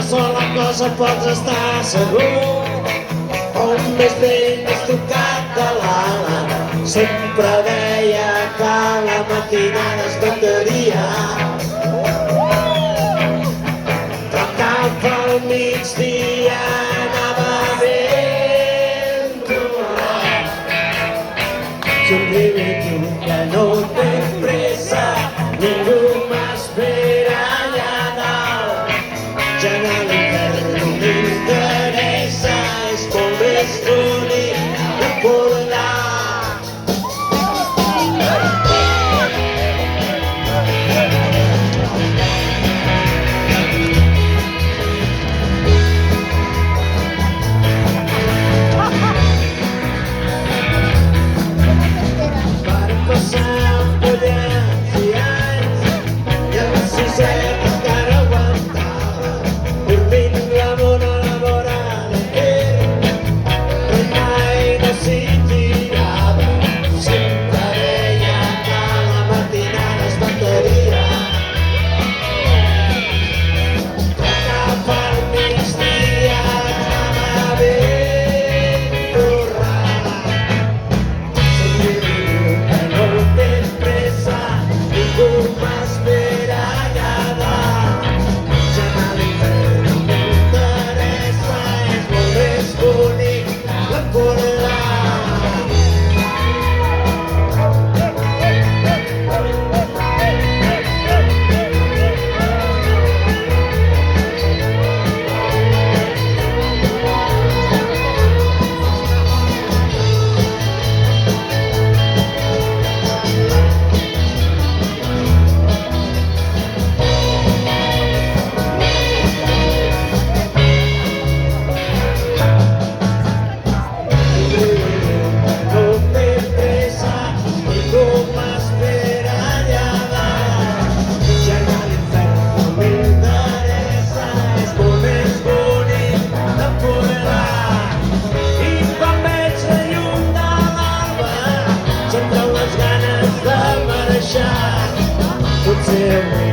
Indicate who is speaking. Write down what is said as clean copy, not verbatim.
Speaker 1: sola cosa pots estar segur, on més vell més tocat de l'ala. Sempre deia que la matinada es vendria, però cap al migdia anava ben tornat. Somriu i tu que no tens pressa, ningú m'espera allà dalt. Ja a l'infern no m'interessa, és molt més bonic recordar. Varen passar pollets i anys, i el sisè encara aguantava, dormint l'amor a la vora de fer, però mai no s'hi tirava. Sempre deia que la matinada es vendria, però cap al migdia anava ben tornada. Somriu que no tens pressa, ningú m'espera allà dalt. Ja a l'infern no m'interessa, és molt més bonic recordar. No tens pressa, ningú m'espera allà dalt. Ja a l'infern no m'interessa, és molt més bonic recordar. I quan veig la llum de l'alba, se'm treuen les ganes de marxar. Potser avui